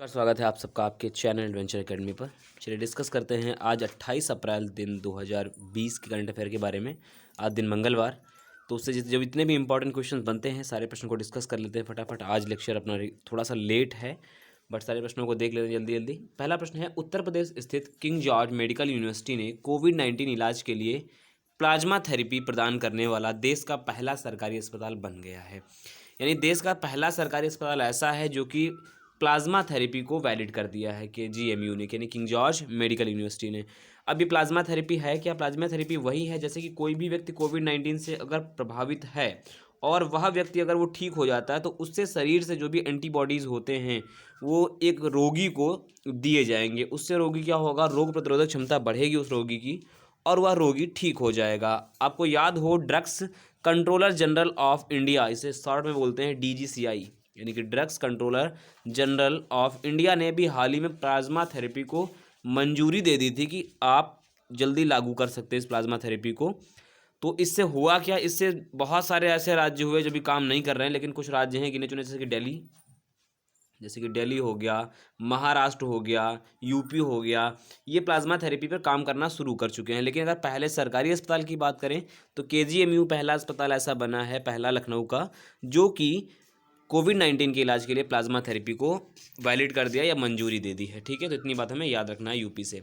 स्वागत है आप सबका आपके चैनल एडवेंचर एकेडमी पर। चलिए डिस्कस करते हैं आज 28 अप्रैल दिन 2020 के करंट अफेयर के बारे में। आज दिन मंगलवार, तो उससे जो इतने भी इंपॉर्टेंट क्वेश्चन बनते हैं सारे प्रश्नों को डिस्कस कर लेते हैं फटाफट। आज लेक्चर अपना थोड़ा सा लेट है बट सारे प्रश्नों को देख लेते हैं जल्दी जल्दी। पहला प्रश्न है, उत्तर प्रदेश स्थित किंग जॉर्ज मेडिकल यूनिवर्सिटी ने कोविड-19 इलाज के लिए प्लाज्मा थेरेपी प्रदान करने वाला देश का पहला सरकारी अस्पताल बन गया है। यानी देश का पहला सरकारी अस्पताल ऐसा है जो कि प्लाज्मा थेरेपी को वैलिड कर दिया है कि जीएमयू ने, यानी किंग जॉर्ज मेडिकल यूनिवर्सिटी ने। अब ये प्लाज्मा थेरेपी है क्या? प्लाज्मा थेरेपी वही है जैसे कि कोई भी व्यक्ति कोविड-19 से अगर प्रभावित है और वह व्यक्ति अगर वो ठीक हो जाता है तो उससे शरीर से जो भी एंटीबॉडीज़ होते हैं वो एक रोगी को दिए जाएंगे। उससे रोगी क्या होगा, रोग प्रतिरोधक क्षमता बढ़ेगी उस रोगी की और वह रोगी ठीक हो जाएगा। आपको याद हो, drugs controller general of India, इसे शॉर्ट में बोलते हैं डीजीसीआई, यानी कि drugs controller general of India ने भी हाल ही में प्लाज्मा थेरेपी को मंजूरी दे दी थी कि आप जल्दी लागू कर सकते हैं इस प्लाज्मा थेरेपी को। तो इससे हुआ क्या, इससे बहुत सारे ऐसे राज्य हुए जो भी काम नहीं कर रहे हैं, लेकिन कुछ राज्य हैं गिने चुने जैसे कि दिल्ली हो गया, महाराष्ट्र हो गया, यूपी हो गया, ये प्लाज्मा थेरेपी पर काम करना शुरू कर चुके हैं। लेकिन अगर पहले सरकारी अस्पताल की बात करें तो केजीएमयू पहला अस्पताल ऐसा बना है, पहला लखनऊ का, जो कि कोविड-19 के इलाज के लिए प्लाज्मा थेरेपी को वैलिड कर दिया या मंजूरी दे दी है। ठीक है, तो इतनी बात हमें याद रखना है यूपी से।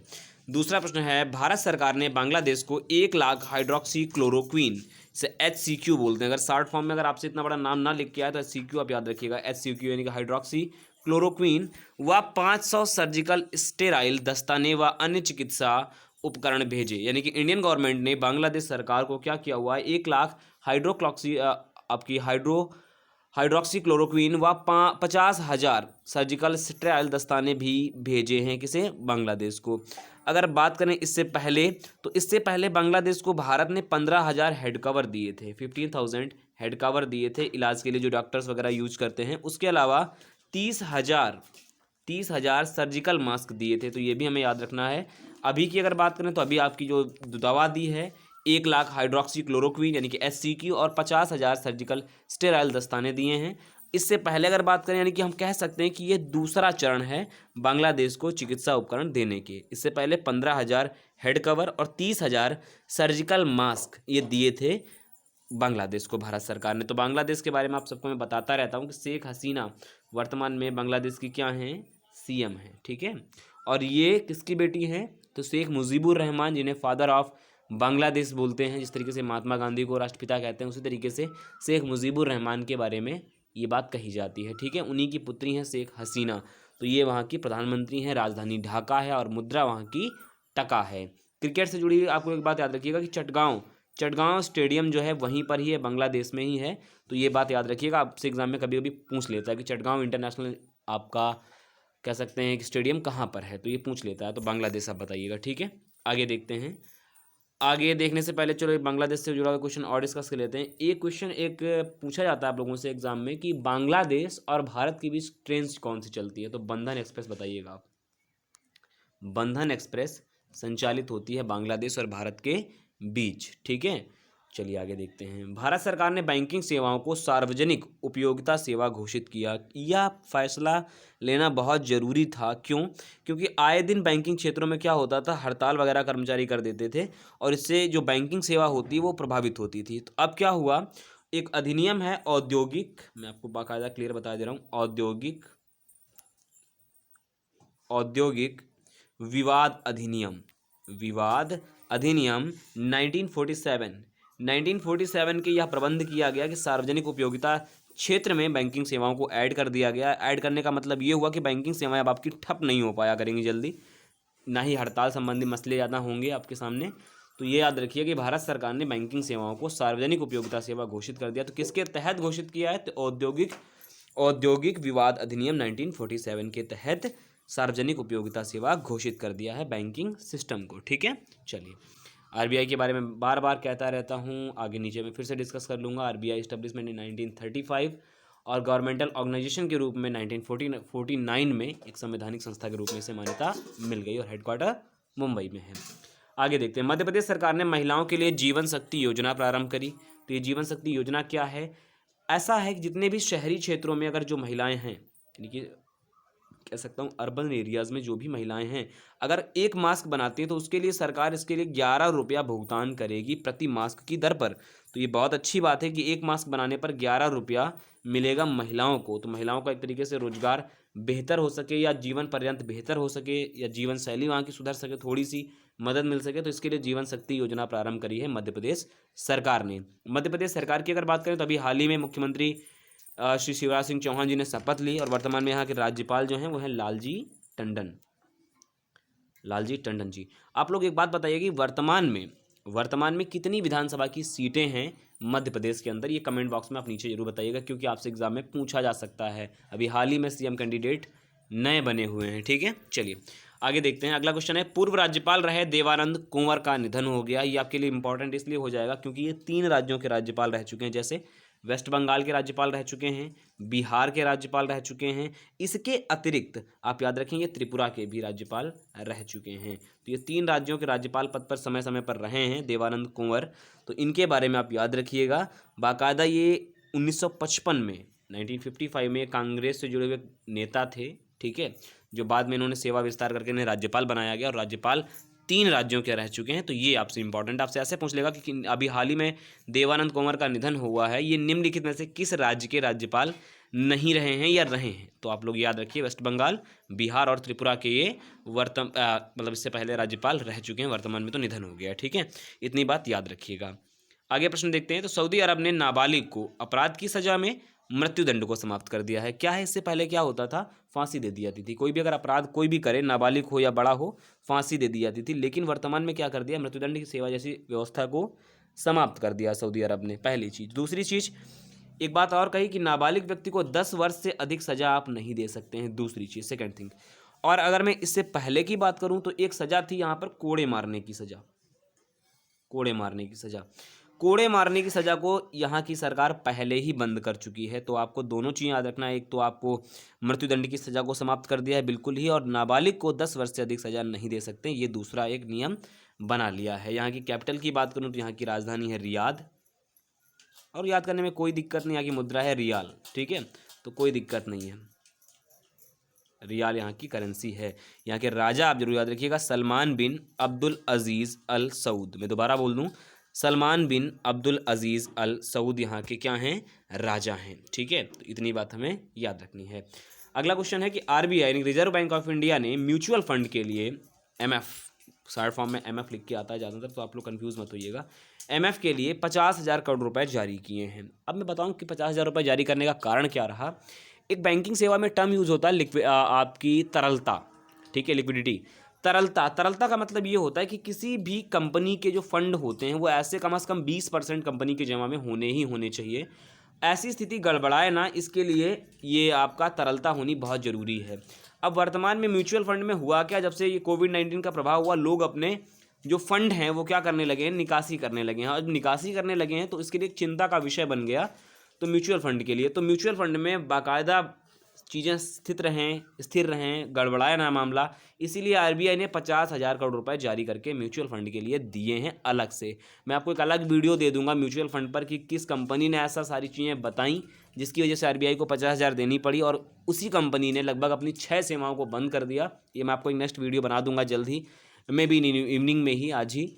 दूसरा प्रश्न है, भारत सरकार ने बांग्लादेश को 1 लाख हाइड्रोक्सी क्लोरोक्वीन से HCQ बोलते हैं। अगर शॉर्ट फॉर्म में अगर आपसे इतना बड़ा नाम ना लिख के आए तो HCQ आप याद रखिएगा। HCQ यानी कि हाइड्रोक्सी क्लोरोक्वीन व 500 सर्जिकल स्टेराइल दस्ताने व अन्य चिकित्सा उपकरण भेजे। यानी कि इंडियन गवर्नमेंट ने बांग्लादेश सरकार को क्या किया हुआ है, 1 लाख हाइड्रोक्सी क्लोरोक्वीन व 50,000 सर्जिकल स्टेराइल दस्ताने भी भेजे हैं किसे, बांग्लादेश को। अगर बात करें इससे पहले, तो इससे पहले बांग्लादेश को भारत ने 15,000 हेड कवर दिए थे, 15,000 हेड कवर दिए थे इलाज के लिए जो डॉक्टर्स वगैरह यूज करते हैं। उसके अलावा 30,000 सर्जिकल मास्क दिए थे, तो ये भी हमें याद रखना है। अभी की अगर बात करें तो अभी आपकी जो दवा दी है 1 लाख हाइड्रोक्सी क्लोरोक्वीन यानी कि HCQ और 50,000 सर्जिकल स्टेराइल दस्ताने दिए हैं। इससे पहले अगर बात करें, यानी कि हम कह सकते हैं कि ये दूसरा चरण है बांग्लादेश को चिकित्सा उपकरण देने के। इससे पहले 15,000 हेड कवर और 30,000 सर्जिकल मास्क ये दिए थे बांग्लादेश को भारत सरकार ने। तो बांग्लादेश के बारे में आप सबको मैं बताता रहता हूँ कि शेख हसीना वर्तमान में बांग्लादेश की क्या हैं, CM हैं। ठीक है, और ये किसकी बेटी हैं, तो शेख मुजीबुर रहमान, जिन्हें फादर ऑफ बांग्लादेश बोलते हैं। जिस तरीके से महात्मा गांधी को राष्ट्रपिता कहते हैं, उसी तरीके से शेख मुजीबुर रहमान के बारे में ये बात कही जाती है। ठीक है, उन्हीं की पुत्री हैं शेख हसीना। तो ये वहाँ की प्रधानमंत्री हैं, राजधानी ढाका है और मुद्रा वहाँ की टका है। क्रिकेट से जुड़ी आपको एक बात याद रखिएगा कि चटगांव स्टेडियम जो है वहीं पर ही है, बांग्लादेश में ही है। तो ये बात याद रखिएगा, आपसे एग्जाम में कभी कभी पूछ लेता है कि चटगांव इंटरनेशनल आपका कह सकते हैं कि स्टेडियम कहाँ पर है, तो ये पूछ लेता है। तो बांग्लादेश आप बताइएगा। ठीक है, आगे देखते हैं। आगे देखने से पहले चलो बांग्लादेश से जुड़ा हुआ क्वेश्चन और डिस्कस कर लेते हैं। एक क्वेश्चन पूछा जाता है आप लोगों से एग्जाम में कि बांग्लादेश और भारत के बीच ट्रेन कौन सी चलती है, तो बंधन एक्सप्रेस बताइएगा आप। बंधन एक्सप्रेस संचालित होती है बांग्लादेश और भारत के बीच। ठीक है, चलिए आगे देखते हैं। भारत सरकार ने बैंकिंग सेवाओं को सार्वजनिक उपयोगिता सेवा घोषित किया। यह फैसला लेना बहुत ज़रूरी था। क्यों? क्योंकि आए दिन बैंकिंग क्षेत्रों में क्या होता था, हड़ताल वगैरह कर्मचारी कर देते थे और इससे जो बैंकिंग सेवा होती है वो प्रभावित होती थी। तो अब क्या हुआ, एक अधिनियम है औद्योगिक, मैं आपको बाकायदा क्लियर बता दे रहा हूँ, औद्योगिक विवाद अधिनियम 1947 के यह प्रबंध किया गया कि सार्वजनिक उपयोगिता क्षेत्र में बैंकिंग सेवाओं को ऐड कर दिया गया। ऐड करने का मतलब ये हुआ कि बैंकिंग सेवाएं अब आपकी ठप नहीं हो पाया करेंगी जल्दी, ना ही हड़ताल संबंधी मसले ज़्यादा होंगे आपके सामने। तो ये याद रखिए कि भारत सरकार ने बैंकिंग सेवाओं को सार्वजनिक उपयोगिता सेवा घोषित कर दिया। तो किसके तहत घोषित किया है, तो औद्योगिक विवाद अधिनियम 1947 के तहत सार्वजनिक उपयोगिता सेवा घोषित कर दिया है बैंकिंग सिस्टम को। ठीक है, चलिए RBI के बारे में बार बार कहता रहता हूँ, आगे नीचे में फिर से डिस्कस कर लूँगा। RBI इस्टेब्लिशमेंट इन 1935 और गवर्नमेंटल ऑर्गेनाइजेशन के रूप में 1949 में एक संवैधानिक संस्था के रूप में इसे मान्यता मिल गई और हेडक्वार्टर मुंबई में है। आगे देखते हैं। मध्य प्रदेश सरकार ने महिलाओं के लिए जीवन शक्ति योजना प्रारंभ करी। तो ये जीवन शक्ति योजना क्या है, ऐसा है कि जितने भी शहरी क्षेत्रों में अगर जो महिलाएं हैं, यानी कि कह सकता हूँ अर्बन एरियाज़ में जो भी महिलाएं हैं, अगर एक मास्क बनाती हैं तो उसके लिए सरकार इसके लिए 11 रुपया भुगतान करेगी प्रति मास्क की दर पर। तो ये बहुत अच्छी बात है कि एक मास्क बनाने पर 11 रुपया मिलेगा महिलाओं को। तो महिलाओं का एक तरीके से रोजगार बेहतर हो सके या जीवन पर्यंत बेहतर हो सके या जीवन शैली वहाँ की सुधर सके, थोड़ी सी मदद मिल सके, तो इसके लिए जीवन शक्ति योजना प्रारंभ करी है मध्य प्रदेश सरकार ने। मध्य प्रदेश सरकार की अगर बात करें तो अभी हाल ही में मुख्यमंत्री श्री शिवराज सिंह चौहान जी ने शपथ ली और वर्तमान में यहाँ के राज्यपाल जो हैं वो हैं लालजी टंडन जी। आप लोग एक बात बताइए कि वर्तमान में कितनी विधानसभा की सीटें हैं मध्य प्रदेश के अंदर, ये कमेंट बॉक्स में आप नीचे जरूर बताइएगा, क्योंकि आपसे एग्जाम में पूछा जा सकता है। अभी हाल ही में सीएम कैंडिडेट नए बने हुए हैं, ठीक है। चलिए आगे देखते हैं। अगला क्वेश्चन है, पूर्व राज्यपाल रहे देवानंद कुंवर का निधन हो गया। ये आपके लिए इंपॉर्टेंट इसलिए हो जाएगा क्योंकि ये 3 राज्यों के राज्यपाल रह चुके हैं, जैसे वेस्ट बंगाल के राज्यपाल रह चुके हैं, बिहार के राज्यपाल रह चुके हैं, इसके अतिरिक्त आप याद रखेंगे त्रिपुरा के भी राज्यपाल रह चुके हैं। तो ये 3 राज्यों के राज्यपाल पद पर समय समय पर रहे हैं देवानंद कुंवर, तो इनके बारे में आप याद रखिएगा। बाकायदा ये 1955 में 1955 में कांग्रेस से जुड़े हुए नेता थे, ठीक है, जो बाद में इन्होंने सेवा विस्तार करके इन्हें राज्यपाल बनाया गया और राज्यपाल 3 राज्यों के रह चुके हैं। तो ये आपसे इंपॉर्टेंट, आपसे ऐसे पूछ लेगा कि अभी हाल ही में देवानंद कुंवर का निधन हुआ है, ये निम्नलिखित में से किस राज्य के राज्यपाल नहीं रहे हैं या रहे हैं। तो आप लोग याद रखिए वेस्ट बंगाल, बिहार और त्रिपुरा के ये मतलब इससे पहले राज्यपाल रह चुके हैं, वर्तमान में तो निधन हो गया, ठीक है, इतनी बात याद रखिएगा। आगे प्रश्न देखते हैं। तो सऊदी अरब ने नाबालिग को अपराध की सजा में मृत्युदंड को समाप्त कर दिया है। क्या है, इससे पहले क्या होता था, फांसी दे दी जाती थी। कोई भी अगर अपराध कोई भी करे, नाबालिग हो या बड़ा हो, फांसी दे दी जाती थी। लेकिन वर्तमान में क्या कर दिया, मृत्युदंड की सेवा जैसी व्यवस्था को समाप्त कर दिया सऊदी अरब ने, पहली चीज़। दूसरी चीज़, एक बात और कही कि नाबालिग व्यक्ति को 10 वर्ष से अधिक सजा आप नहीं दे सकते हैं, दूसरी चीज़, सेकेंड थिंग। और अगर मैं इससे पहले की बात करूं तो एक सजा थी यहाँ पर कोड़े मारने की सजा, कोड़े मारने की सजा को यहाँ की सरकार पहले ही बंद कर चुकी है। तो आपको दोनों चीज़ें याद रखना है, एक तो आपको मृत्युदंड की सजा को समाप्त कर दिया है बिल्कुल ही, और नाबालिग को 10 वर्ष से अधिक सजा नहीं दे सकते, ये दूसरा एक नियम बना लिया है। यहाँ की कैपिटल की बात करूँ तो यहाँ की राजधानी है रियाद, और याद करने में कोई दिक्कत नहीं, यहाँ की मुद्रा है रियाल, ठीक है, तो कोई दिक्कत नहीं है, रियाल यहाँ की करेंसी है। यहाँ के राजा आप जरूर याद रखिएगा, सलमान बिन अब्दुल अजीज़ अल सऊद। मैं दोबारा बोल दूँ, सलमान बिन अब्दुल अजीज़ अल सऊद यहाँ के क्या हैं, राजा हैं, ठीक है। तो इतनी बात हमें याद रखनी है। अगला क्वेश्चन है कि आरबीआई यानी रिजर्व बैंक ऑफ इंडिया ने म्यूचुअल फंड के लिए एमएफ, शॉर्ट फॉर्म में एमएफ लिख के आता है ज़्यादातर, तो आप लोग कंफ्यूज मत होइएगा, एमएफ के लिए 50,000 करोड़ रुपए जारी किए हैं। अब मैं बताऊं कि 50,000 रुपए जारी करने का कारण क्या रहा। एक बैंकिंग सेवा में टर्म यूज़ होता है आपकी तरलता, ठीक है, लिक्विडिटी। तरलता का मतलब ये होता है कि किसी भी कंपनी के जो फंड होते हैं वो ऐसे कम से कम 20% कंपनी के जमा में होने चाहिए। ऐसी स्थिति गड़बड़ाए ना, इसके लिए ये आपका तरलता होनी बहुत ज़रूरी है। अब वर्तमान में म्यूचुअल फंड में हुआ क्या, जब से ये कोविड-19 का प्रभाव हुआ, लोग अपने जो फंड हैं वो क्या करने लगे हैं, निकासी करने लगे हैं। और निकासी करने लगे हैं तो इसके लिए एक चिंता का विषय बन गया तो म्यूचुअल फंड के लिए। तो म्यूचुअल फंड में बाकायदा चीज़ें स्थिर रहें, गड़बड़ाए ना मामला, इसीलिए आरबीआई ने 50,000 करोड़ रुपए जारी करके म्यूचुअल फंड के लिए दिए हैं अलग से। मैं आपको एक अलग वीडियो दे दूंगा म्यूचुअल फंड पर कि किस कंपनी ने ऐसा सारी चीज़ें बताई जिसकी वजह से आरबीआई को 50,000 देनी पड़ी, और उसी कंपनी ने लगभग अपनी 6 सेवाओं को बंद कर दिया। ये मैं आपको एक नेक्स्ट वीडियो बना दूंगा जल्द ही, मे बी इवनिंग में ही, आज ही।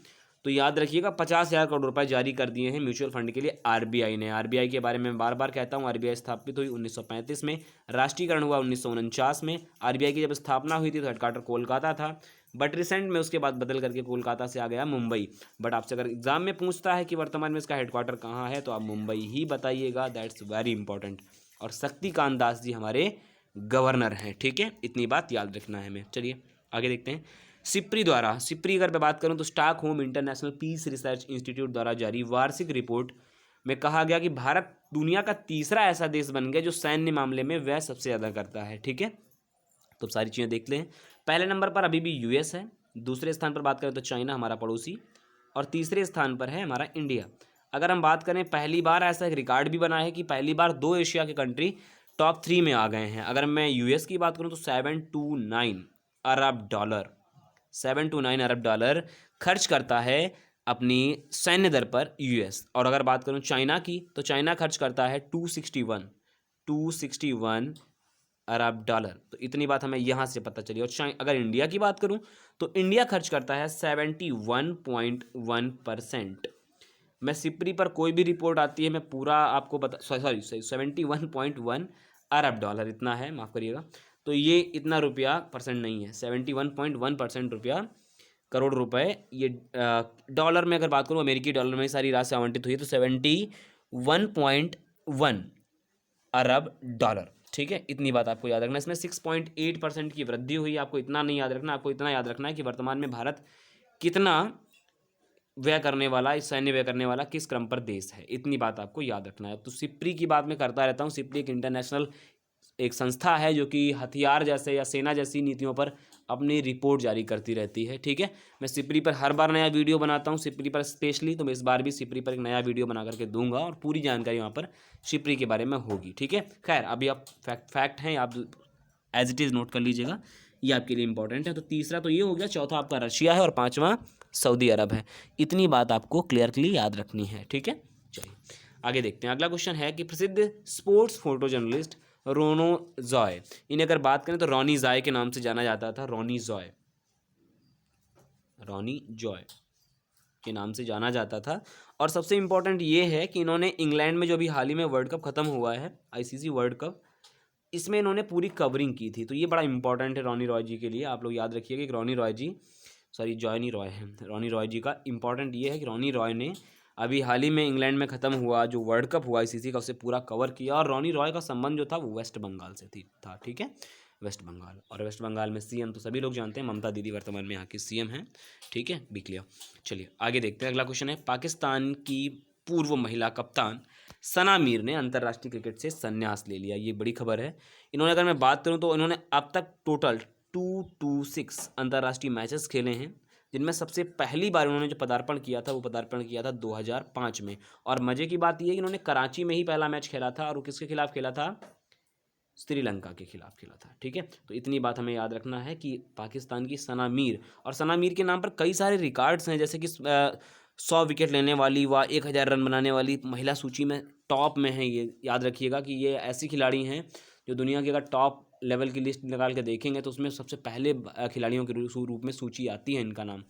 तो याद रखिएगा 50,000 करोड़ रुपए जारी कर दिए हैं म्यूचुअल फंड के लिए आरबीआई ने। आरबीआई के बारे में बार बार कहता हूँ, आरबीआई स्थापित हुई 1935 में, राष्ट्रीयकरण हुआ 1949 में। आरबीआई की जब स्थापना हुई थी तो हेडक्वार्टर कोलकाता था, बट रिसेंट में उसके बाद बदल करके कोलकाता से आ गया मुंबई। बट आपसे अगर एग्जाम में पूछता है कि वर्तमान में इसका हेडक्वार्टर कहाँ है तो आप मुंबई ही बताइएगा, दैट्स वेरी इंपॉर्टेंट। और शक्तिकांत दास जी हमारे गवर्नर हैं, ठीक है, इतनी बात याद रखना है हमें। चलिए आगे देखते हैं। सिप्री अगर मैं बात करूं तो Stockholm international peace research institute द्वारा जारी वार्षिक रिपोर्ट में कहा गया कि भारत दुनिया का तीसरा ऐसा देश बन गया जो सैन्य मामले में व्यय सबसे ज़्यादा करता है, ठीक है। तो सारी चीज़ें देख लें। पहले नंबर पर अभी भी यूएस है, दूसरे स्थान पर बात करें तो चाइना हमारा पड़ोसी, और तीसरे स्थान पर है हमारा इंडिया। अगर हम बात करें, पहली बार ऐसा एक रिकॉर्ड भी बना है कि पहली बार 2 एशिया के कंट्री टॉप 3 में आ गए हैं। अगर मैं यूएस की बात करूँ तो 7 to 9 अरब डॉलर खर्च करता है अपनी सैन्य दर पर यूएस। और अगर बात करूं चाइना की तो चाइना खर्च करता है 261 अरब डॉलर। तो इतनी बात हमें यहाँ से पता चली। और अगर इंडिया की बात करूँ तो इंडिया खर्च करता है 71.1%। मैं सिपरी पर कोई भी रिपोर्ट आती है मैं पूरा आपको बता, सॉरी 71.1 अरब डॉलर इतना है, माफ़ करिएगा। तो ये इतना रुपया परसेंट नहीं है, 71.1% रुपया, करोड़ रुपए। ये डॉलर में अगर बात करूँ, अमेरिकी डॉलर में सारी राशि आवंटित हुई है, तो 71.1 अरब डॉलर। ठीक है, इतनी बात आपको याद रखना। इसमें 6.8% की वृद्धि हुई। आपको इतना नहीं याद रखना, आपको इतना याद रखना है कि वर्तमान में भारत कितना व्यय करने वाला, सैन्य व्यय करने वाला किस क्रम पर देश है, इतनी बात आपको याद रखना है। तो सिप्री की बात मैं करता रहता हूँ। सिप्री एक इंटरनेशनल एक संस्था है जो कि हथियार जैसे या सेना जैसी नीतियों पर अपनी रिपोर्ट जारी करती रहती है। ठीक है, मैं सिप्री पर हर बार नया वीडियो बनाता हूँ, सिप्री पर स्पेशली। तो मैं इस बार भी सिप्री पर एक नया वीडियो बना करके दूंगा और पूरी जानकारी वहाँ पर सिप्री के बारे में होगी। ठीक है, खैर अभी आप फैक्ट हैं, आप एज इट इज़ नोट कर लीजिएगा, ये आपके लिए इंपॉर्टेंट है। तो तीसरा तो ये हो गया, चौथा आपका रशिया है और पाँचवा सऊदी अरब है। इतनी बात आपको क्लियरली याद रखनी है। ठीक है, चलिए आगे देखते हैं। अगला क्वेश्चन है कि प्रसिद्ध स्पोर्ट्स फोटो जर्नलिस्ट रोनो जॉय, इन्हें अगर बात करें तो रॉनी जॉय के नाम से जाना जाता था। रॉनी जॉय के नाम से जाना जाता था। और सबसे इम्पोर्टेंट ये है कि इन्होंने इंग्लैंड में जो अभी हाल ही में वर्ल्ड कप खत्म हुआ है, आईसीसी वर्ल्ड कप, इसमें इन्होंने पूरी कवरिंग की थी। तो ये बड़ा इंपॉर्टेंट है रॉनी रॉय जी के लिए। आप लोग याद रखिएगा कि रॉनी रॉय जी, सॉरी जॉनी रॉय है, रॉनी रॉय जी का इंपॉर्टेंट ये है कि रॉनी रॉय ने अभी हाल ही में इंग्लैंड में ख़त्म हुआ जो वर्ल्ड कप हुआ आईसीसी का, उसे पूरा कवर किया। और रॉनी रॉय का संबंध जो था वो वेस्ट बंगाल से था। ठीक है, वेस्ट बंगाल, और वेस्ट बंगाल में सीएम तो सभी लोग जानते हैं, ममता दीदी वर्तमान में यहाँ की सीएम हैं। ठीक है, बी क्लियर। चलिए आगे देखते हैं। अगला क्वेश्चन है, पाकिस्तान की पूर्व महिला कप्तान सना मीर ने अंतर्राष्ट्रीय क्रिकेट से संन्यास ले लिया। ये बड़ी खबर है। इन्होंने, अगर मैं बात करूँ तो इन्होंने अब तक टोटल 226 अंतर्राष्ट्रीय मैचेस खेले हैं, जिनमें सबसे पहली बार उन्होंने जो पदार्पण किया था वो पदार्पण किया था 2005 में। और मज़े की बात यह है कि इन्होंने कराची में ही पहला मैच खेला था, और वो किसके खिलाफ खेला था? श्रीलंका के खिलाफ खेला था। ठीक है, तो इतनी बात हमें याद रखना है कि पाकिस्तान की सना मीर, और सना मीर के नाम पर कई सारे रिकॉर्ड्स हैं, जैसे कि 100 विकेट लेने वाली व 1000 रन बनाने वाली महिला सूची में टॉप में है। ये याद रखिएगा कि ये ऐसी खिलाड़ी हैं जो दुनिया की, अगर टॉप लेवल की लिस्ट निकाल के देखेंगे तो उसमें सबसे पहले खिलाड़ियों के रूप में सूची आती है इनका नाम।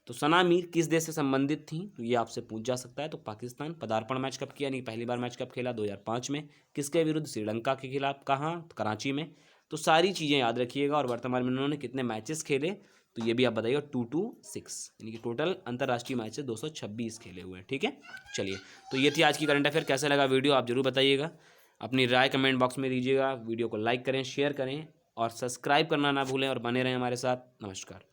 तो सना मीर किस देश से संबंधित थी, तो ये आपसे पूछ जा सकता है। तो पाकिस्तान। पदार्पण मैच कब किया, नहीं पहली बार मैच कब खेला? 2005 में। किसके विरुद्ध? श्रीलंका के खिलाफ। कहाँ? कराची में। तो सारी चीज़ें याद रखिएगा। और वर्तमान में उन्होंने कितने मैचेस खेले, तो ये भी आप बताइएगा। 226, यानी कि टोटल अंतर्राष्ट्रीय मैचेस 226 खेले हुए हैं। ठीक है, चलिए तो ये थी आज की करंट अफेयर। कैसा लगा वीडियो आप जरूर बताइएगा, अपनी राय कमेंट बॉक्स में दीजिएगा। वीडियो को लाइक करें, शेयर करें और सब्सक्राइब करना ना भूलें, और बने रहें हमारे साथ। नमस्कार।